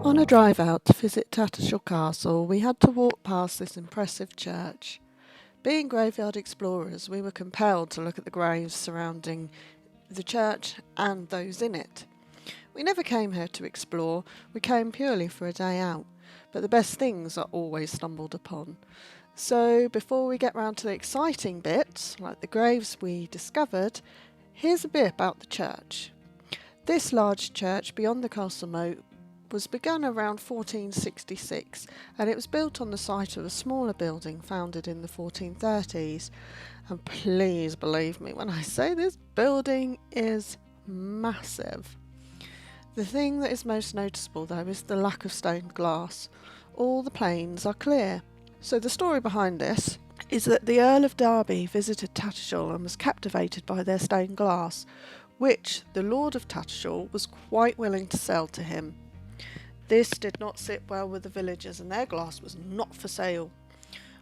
On a drive out to visit Tattershall Castle, we had to walk past this impressive church. Being graveyard explorers, we were compelled to look at the graves surrounding the church and those in it. We never came here to explore, we came purely for a day out, but the best things are always stumbled upon. So before we get round to the exciting bits, like the graves we discovered, here's a bit about the church. This large church beyond the castle moat was begun around 1466, and it was built on the site of a smaller building founded in the 1430s. And please believe me when I say this building is massive. The thing that is most noticeable though is the lack of stained glass. All the panes are clear. So the story behind this is that the Earl of Derby visited Tattershall and was captivated by their stained glass, which the Lord of Tattershall was quite willing to sell to him. This did not sit well with the villagers, and their glass was not for sale.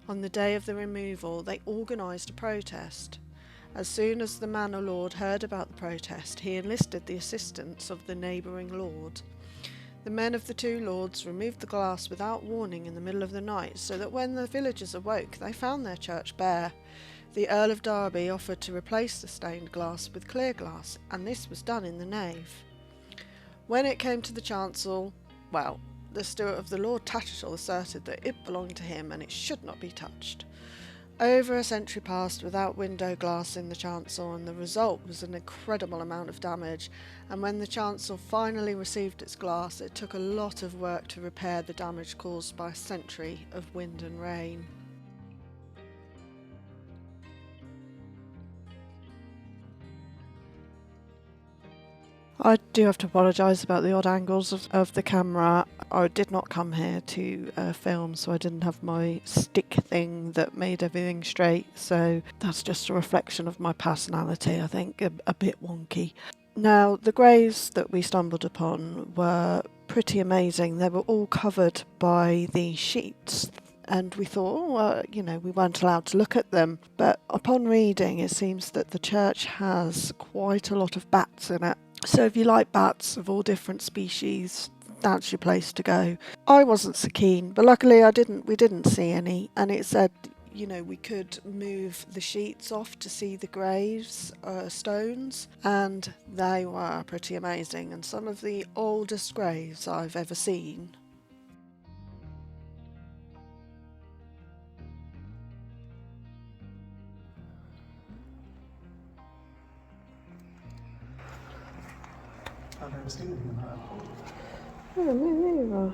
On the day of the removal, they organised a protest. As soon as the manor lord heard about the protest, he enlisted the assistance of the neighbouring lord. The men of the two lords removed the glass without warning in the middle of the night, so that when the villagers awoke, they found their church bare. The Earl of Derby offered to replace the stained glass with clear glass, and this was done in the nave. When it came to the chancel, the steward of the Lord Tattershall asserted that it belonged to him and it should not be touched. Over a century passed without window glass in the chancel, and the result was an incredible amount of damage, and when the chancel finally received its glass, it took a lot of work to repair the damage caused by a century of wind and rain. I do have to apologise about the odd angles of the camera. I did not come here to film, so I didn't have my stick thing that made everything straight, so that's just a reflection of my personality, I think, a bit wonky. Now, the graves that we stumbled upon were pretty amazing. They were all covered by these sheets, and we thought, we weren't allowed to look at them. But upon reading, it seems that the church has quite a lot of bats in it. So if you like bats of all different species, that's your place to go. I wasn't so keen, but luckily we didn't see any, and it said, we could move the sheets off to see the graves, stones, and they were pretty amazing, and some of the oldest graves I've ever seen. I've never seen anything like that. Oh, me neither.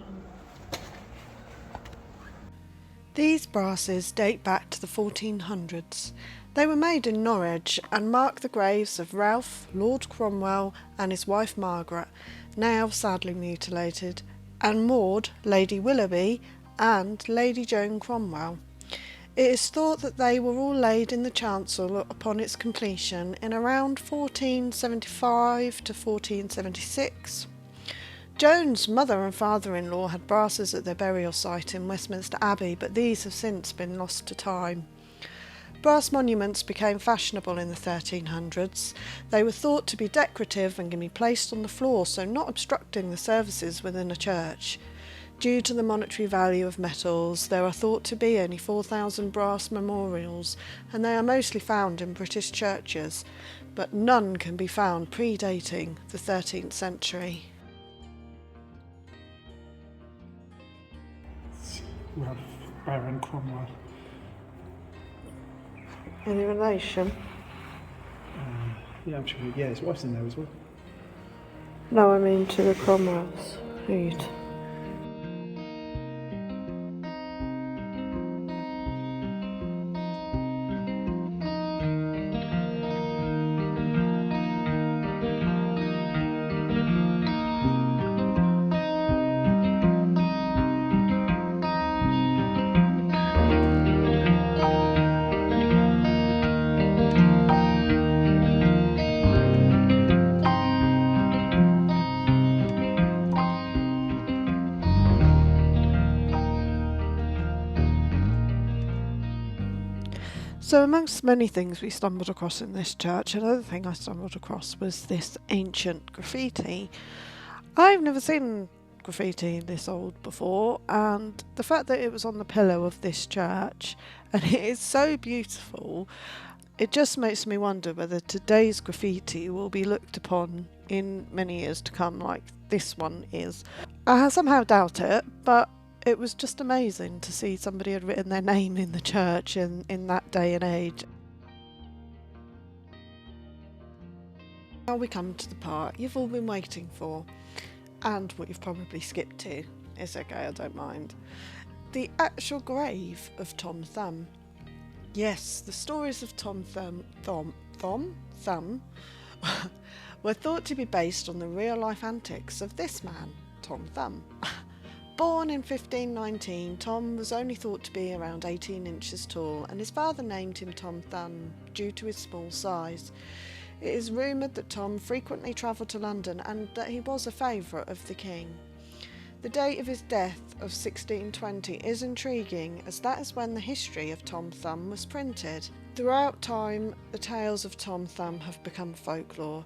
These brasses date back to the 1400s. They were made in Norwich and mark the graves of Ralph, Lord Cromwell, and his wife Margaret, now sadly mutilated, and Maud, Lady Willoughby, and Lady Joan Cromwell. It is thought that they were all laid in the chancel upon its completion in around 1475 to 1476. Joan's mother and father-in-law had brasses at their burial site in Westminster Abbey, but these have since been lost to time. Brass monuments became fashionable in the 1300s. They were thought to be decorative and can be placed on the floor, so not obstructing the services within a church. Due to the monetary value of metals, there are thought to be only 4,000 brass memorials, and they are mostly found in British churches, but none can be found predating the 13th century. Ralph Baron Cromwell. Any relation? I'm sure. Yeah, his wife's in there as well. No, I mean to the Cromwells. Read. So amongst many things we stumbled across in this church, another thing I stumbled across was this ancient graffiti. I've never seen graffiti this old before, and the fact that it was on the pillar of this church and it is so beautiful, it just makes me wonder whether today's graffiti will be looked upon in many years to come like this one is. I somehow doubt it, but it was just amazing to see somebody had written their name in the church in that day and age. Now we come to the part you've all been waiting for, and what you've probably skipped to. It's okay, I don't mind. The actual grave of Tom Thumb. Yes, the stories of Tom Thumb were thought to be based on the real-life antics of this man, Tom Thumb. Born in 1519, Tom was only thought to be around 18 inches tall, and his father named him Tom Thumb due to his small size. It is rumoured that Tom frequently travelled to London and that he was a favourite of the king. The date of his death of 1620 is intriguing, as that is when the history of Tom Thumb was printed. Throughout time, the tales of Tom Thumb have become folklore.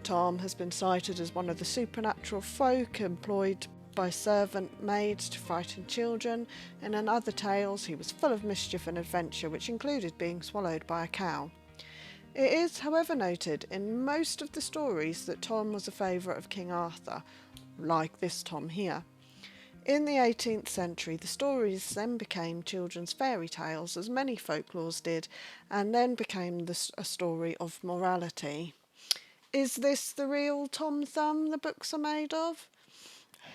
Tom has been cited as one of the supernatural folk employed by servant maids to frighten children, and in other tales he was full of mischief and adventure, which included being swallowed by a cow. It is, however, noted in most of the stories that Tom was a favourite of King Arthur, like this Tom here. In the 18th century, the stories then became children's fairy tales, as many folklores did, and then became a story of morality. Is this the real Tom Thumb the books are made of?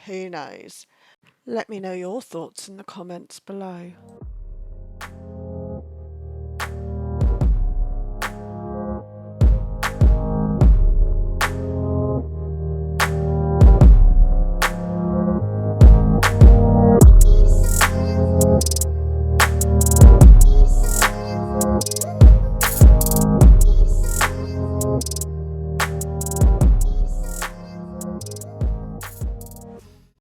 Who knows? Let me know your thoughts in the comments below.